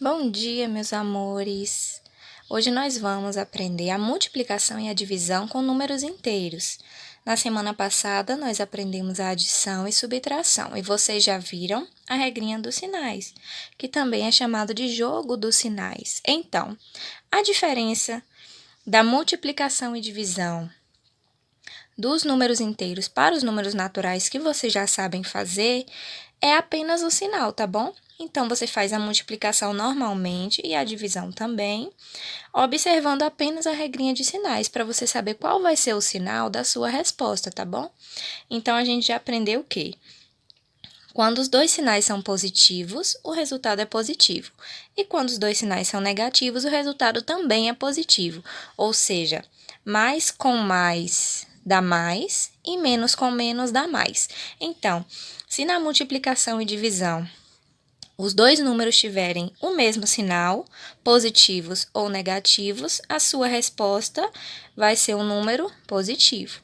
Bom dia, meus amores! Hoje nós vamos aprender a multiplicação e a divisão com números inteiros. Na semana passada, nós aprendemos a adição e subtração, e vocês já viram a regrinha dos sinais, que também é chamado de jogo dos sinais. Então, a diferença da multiplicação e divisão dos números inteiros para os números naturais que vocês já sabem fazer é apenas o sinal, tá bom? Então, você faz a multiplicação normalmente e a divisão também, observando apenas a regrinha de sinais, para você saber qual vai ser o sinal da sua resposta, tá bom? Então, a gente já aprendeu o quê? Quando os dois sinais são positivos, o resultado é positivo. E quando os dois sinais são negativos, o resultado também é positivo. Ou seja, mais com mais dá mais e menos com menos dá mais. Então, se na multiplicação e divisão os dois números tiverem o mesmo sinal, positivos ou negativos, a sua resposta vai ser um número positivo.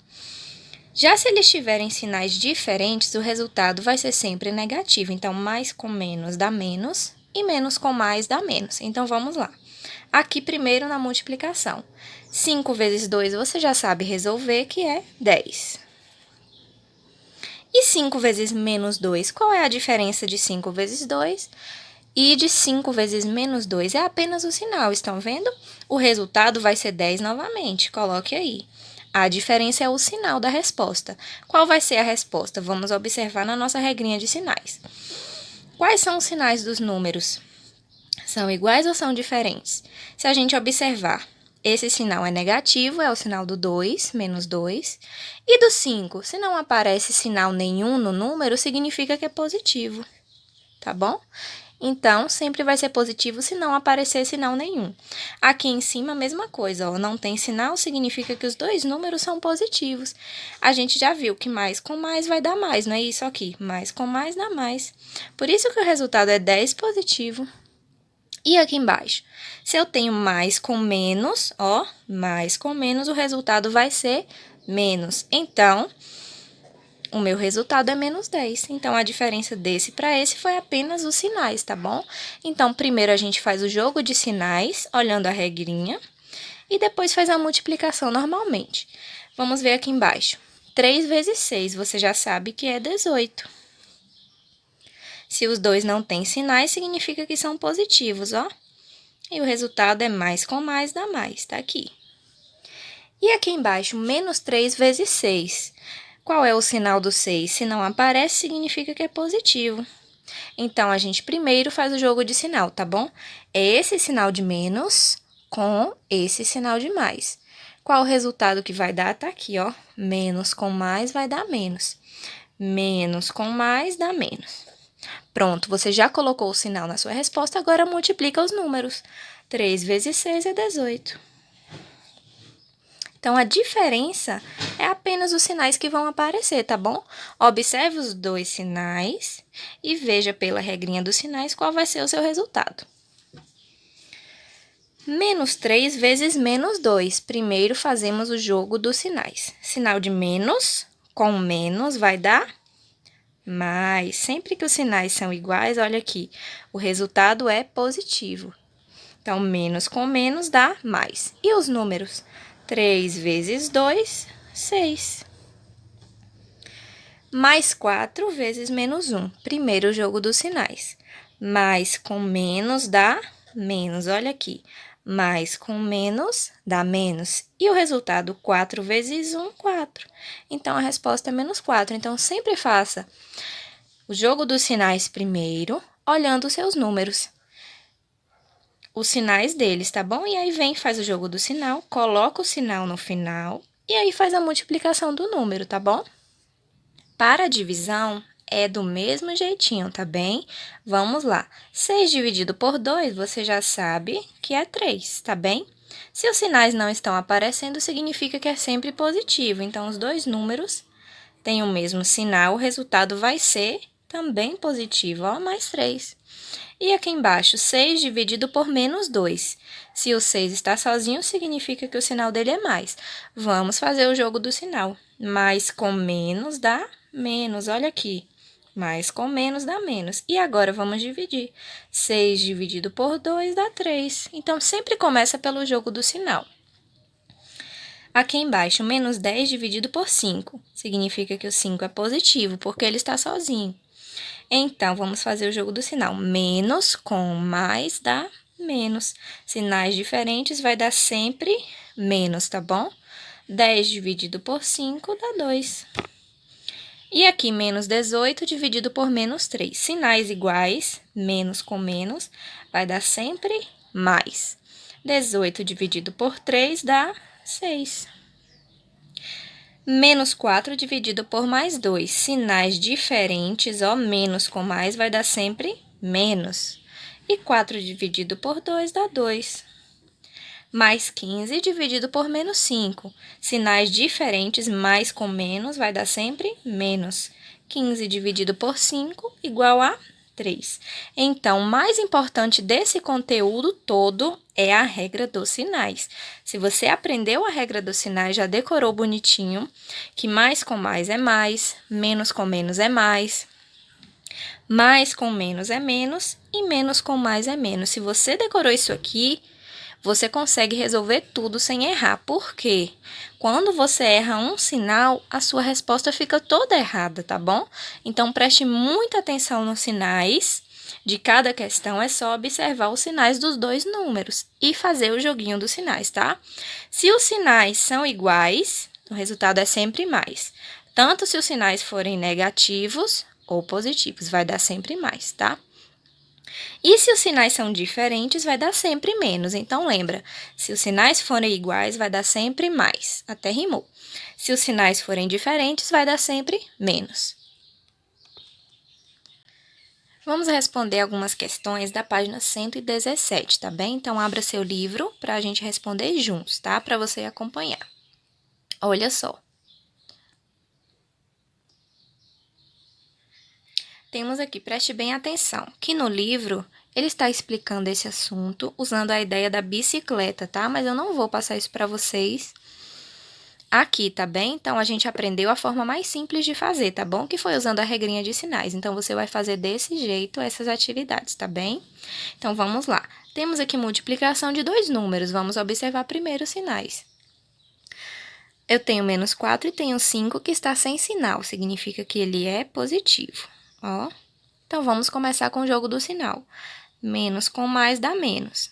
Já se eles tiverem sinais diferentes, o resultado vai ser sempre negativo. Então, mais com menos dá menos e menos com mais dá menos. Então, vamos lá. Aqui, primeiro, na multiplicação. 5 vezes 2 você já sabe resolver, que é 10. E 5 vezes menos 2, qual é a diferença de 5 vezes 2 e de 5 vezes menos 2? É apenas o sinal, estão vendo? O resultado vai ser 10 novamente, coloque aí. A diferença é o sinal da resposta. Qual vai ser a resposta? Vamos observar na nossa regrinha de sinais. Quais são os sinais dos números? São iguais ou são diferentes? Se a gente observar, esse sinal é negativo, é o sinal do 2, menos 2. E do 5, se não aparece sinal nenhum no número, significa que é positivo, tá bom? Então, sempre vai ser positivo se não aparecer sinal nenhum. Aqui em cima, a mesma coisa, ó, não tem sinal, significa que os dois números são positivos. A gente já viu que mais com mais vai dar mais, não é isso aqui? Mais com mais dá mais. Por isso que o resultado é 10 positivo. E aqui embaixo, se eu tenho mais com menos, ó, mais com menos, o resultado vai ser menos. Então, o meu resultado é menos 10. Então, a diferença desse para esse foi apenas os sinais, tá bom? Então, primeiro a gente faz o jogo de sinais, olhando a regrinha, e depois faz a multiplicação normalmente. Vamos ver aqui embaixo. 3 vezes 6, você já sabe que é 18. Se os dois não têm sinais, significa que são positivos, ó. E o resultado é mais com mais dá mais, tá aqui. E aqui embaixo, menos 3 vezes 6. Qual é o sinal do 6? Se não aparece, significa que é positivo. Então, a gente primeiro faz o jogo de sinal, tá bom? É esse sinal de menos com esse sinal de mais. Qual o resultado que vai dar? Tá aqui, ó. Menos com mais vai dar menos. Menos com mais dá menos. Pronto, você já colocou o sinal na sua resposta, agora multiplica os números. 3 vezes 6 é 18. Então, a diferença é apenas os sinais que vão aparecer, tá bom? Observe os dois sinais e veja pela regrinha dos sinais qual vai ser o seu resultado. Menos 3 vezes menos 2. Primeiro fazemos o jogo dos sinais. Sinal de menos com menos vai dar mais. Sempre que os sinais são iguais, olha aqui, o resultado é positivo. Então, menos com menos dá mais. E os números? 3 vezes 2, 6. Mais 4 vezes menos 1. Primeiro jogo dos sinais. Mais com menos dá menos. Olha aqui. Mais com menos dá menos. E o resultado, 4 vezes 1, 4. Então, a resposta é menos 4. Então, sempre faça o jogo dos sinais primeiro, olhando os seus números. Os sinais deles, tá bom? E aí vem, faz o jogo do sinal, coloca o sinal no final e aí faz a multiplicação do número, tá bom? Para a divisão, é do mesmo jeitinho, tá bem? Vamos lá. 6 dividido por 2, você já sabe que é 3, tá bem? Se os sinais não estão aparecendo, significa que é sempre positivo. Então, os dois números têm o mesmo sinal, o resultado vai ser também positivo, ó, mais 3. E aqui embaixo, 6 dividido por menos 2. Se o 6 está sozinho, significa que o sinal dele é mais. Vamos fazer o jogo do sinal. Mais com menos dá menos, olha aqui. mais com menos dá menos. E agora vamos dividir. 6 dividido por 2 dá 3. Então, sempre começa pelo jogo do sinal. Aqui embaixo, menos 10 dividido por 5. Significa que o 5 é positivo, porque ele está sozinho. Então, vamos fazer o jogo do sinal. Menos com mais dá menos. Sinais diferentes vai dar sempre menos, tá bom? 10 dividido por 5 dá 2. E aqui, menos 18 dividido por menos 3. Sinais iguais, menos com menos, vai dar sempre mais. 18 dividido por 3 dá 6. Menos 4 dividido por mais 2. Sinais diferentes, ó, menos com mais vai dar sempre menos. E 4 dividido por 2 dá 2. Mais 15 dividido por menos 5. Sinais diferentes, mais com menos vai dar sempre menos. 15 dividido por 5 igual a 3. Então, o mais importante desse conteúdo todo é a regra dos sinais. Se você aprendeu a regra dos sinais, já decorou bonitinho, que mais com mais é mais, menos com menos é mais com menos é menos e menos com mais é menos. Se você decorou isso aqui, você consegue resolver tudo sem errar. Por quê? Quando você erra um sinal, a sua resposta fica toda errada, tá bom? Então, preste muita atenção nos sinais de cada questão. É só observar os sinais dos dois números e fazer o joguinho dos sinais, tá? Se os sinais são iguais, o resultado é sempre mais. Tanto se os sinais forem negativos ou positivos, vai dar sempre mais, tá? E se os sinais são diferentes, vai dar sempre menos. Então, lembra, se os sinais forem iguais, vai dar sempre mais. Até rimou. Se os sinais forem diferentes, vai dar sempre menos. Vamos responder algumas questões da página 117, tá bem? Então, abra seu livro para a gente responder juntos, tá? Para você acompanhar. Olha só. Temos aqui, preste bem atenção, que no livro ele está explicando esse assunto usando a ideia da bicicleta, tá? Mas eu não vou passar isso para vocês aqui, tá bem? Então, a gente aprendeu a forma mais simples de fazer, tá bom? Que foi usando a regrinha de sinais. Então, você vai fazer desse jeito essas atividades, tá bem? Então, vamos lá. Temos aqui multiplicação de dois números. Vamos observar primeiro os sinais. Eu tenho menos 4 e tenho 5 que está sem sinal. Significa que ele é positivo. Ó, então, vamos começar com o jogo do sinal. Menos com mais dá menos.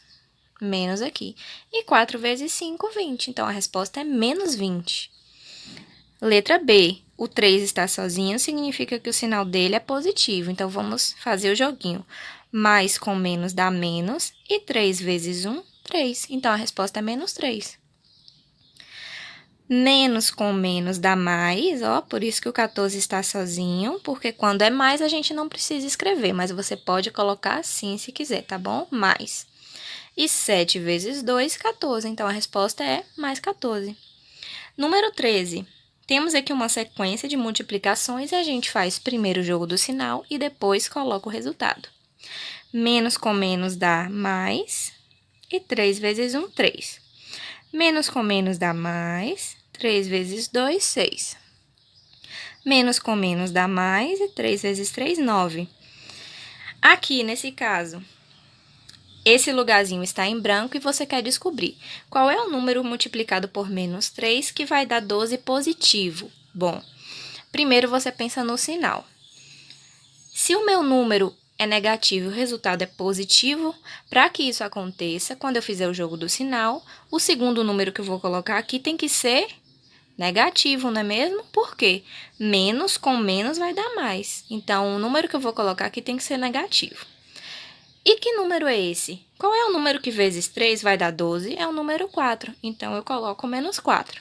Menos aqui. E 4 vezes 5, 20. Então, a resposta é menos 20. Letra B. O 3 está sozinho, significa que o sinal dele é positivo. Então, vamos fazer o joguinho. Mais com menos dá menos. E 3 vezes 1, 3. Então, a resposta é menos 3. Menos com menos dá mais, ó, por isso que o 14 está sozinho, porque quando é mais a gente não precisa escrever, mas você pode colocar assim se quiser, tá bom? Mais. E 7 vezes 2, 14, então a resposta é mais 14. Número 13. Temos aqui uma sequência de multiplicações e a gente faz primeiro o jogo do sinal e depois coloca o resultado. Menos com menos dá mais, e 3 vezes 1, 3. Menos com menos dá mais, 3 vezes 2, 6. Menos com menos dá mais, e 3 vezes 3, 9. Aqui, nesse caso, esse lugarzinho está em branco e você quer descobrir qual é o número multiplicado por menos 3 que vai dar 12 positivo. Bom, primeiro você pensa no sinal. Se o meu número é negativo e o resultado é positivo, para que isso aconteça, quando eu fizer o jogo do sinal, o segundo número que eu vou colocar aqui tem que ser negativo, não é mesmo? Por quê? Menos com menos vai dar mais. Então, o número que eu vou colocar aqui tem que ser negativo. E que número é esse? Qual é o número que vezes 3 vai dar 12? É o número 4. Então, eu coloco menos 4.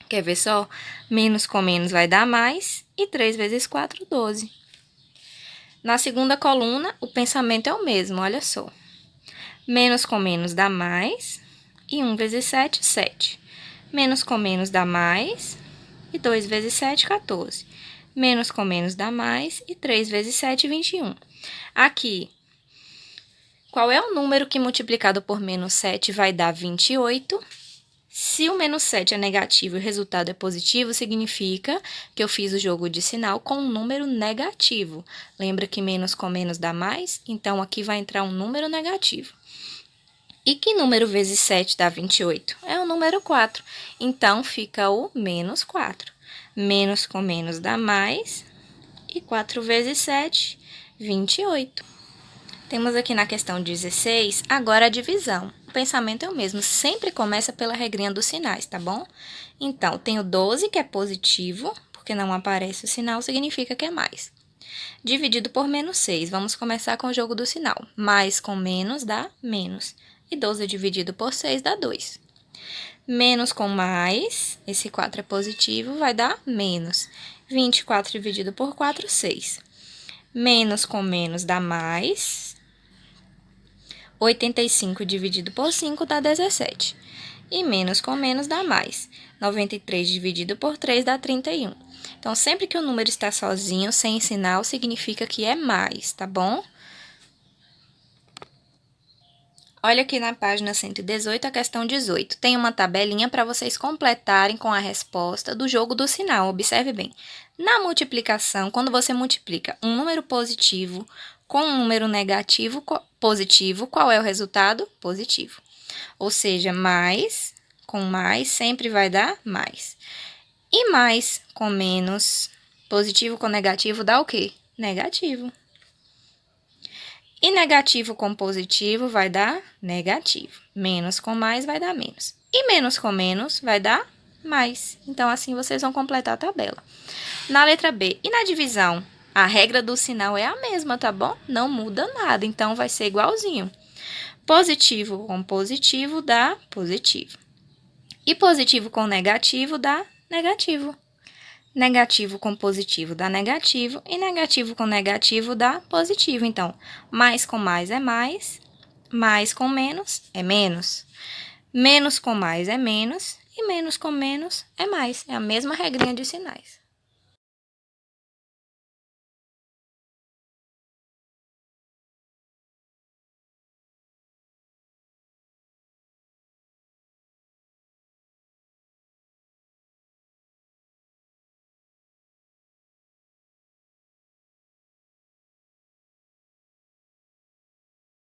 Quer ver só? Menos com menos vai dar mais. E 3 vezes 4, 12. Na segunda coluna, o pensamento é o mesmo, olha só. Menos com menos dá mais. E 1 vezes 7, 7. Menos com menos dá mais, e 2 vezes 7, 14. Menos com menos dá mais, e 3 vezes 7, 21. Aqui, qual é o número que multiplicado por menos 7 vai dar 28? Se o menos 7 é negativo e o resultado é positivo, significa que eu fiz o jogo de sinal com um número negativo. Lembra que menos com menos dá mais? Então, aqui vai entrar um número negativo. E que número vezes 7 dá 28? É o número 4. Então, fica o menos 4. Menos com menos dá mais. E 4 vezes 7, 28. Temos aqui na questão 16, agora a divisão. O pensamento é o mesmo, sempre começa pela regrinha dos sinais, tá bom? Então, tenho 12, que é positivo, porque não aparece o sinal, significa que é mais. Dividido por menos 6, vamos começar com o jogo do sinal. Mais com menos dá menos. E 12 dividido por 6 dá 2. Menos com mais, esse 4 é positivo, vai dar menos. 24 dividido por 4, 6. Menos com menos dá mais. 85 dividido por 5 dá 17. E menos com menos dá mais. 93 dividido por 3 dá 31. Então, sempre que o número está sozinho, sem sinal, significa que é mais, tá bom? Olha aqui na página 118, a questão 18. Tem uma tabelinha para vocês completarem com a resposta do jogo do sinal. Observe bem. Na multiplicação, quando você multiplica um número positivo com um número negativo positivo, qual é o resultado? Positivo. Ou seja, mais com mais sempre vai dar mais. E mais com menos, positivo com negativo dá o quê? Negativo. E negativo com positivo vai dar negativo. Menos com mais vai dar menos. E menos com menos vai dar mais. Então, assim vocês vão completar a tabela. Na letra B, e na divisão? A regra do sinal é a mesma, tá bom? Não muda nada, então vai ser igualzinho. Positivo com positivo dá positivo. E positivo com negativo dá negativo. Negativo com positivo dá negativo e negativo com negativo dá positivo. Então, mais com mais é mais com menos é menos com mais é menos e menos com menos é mais. É a mesma regrinha de sinais.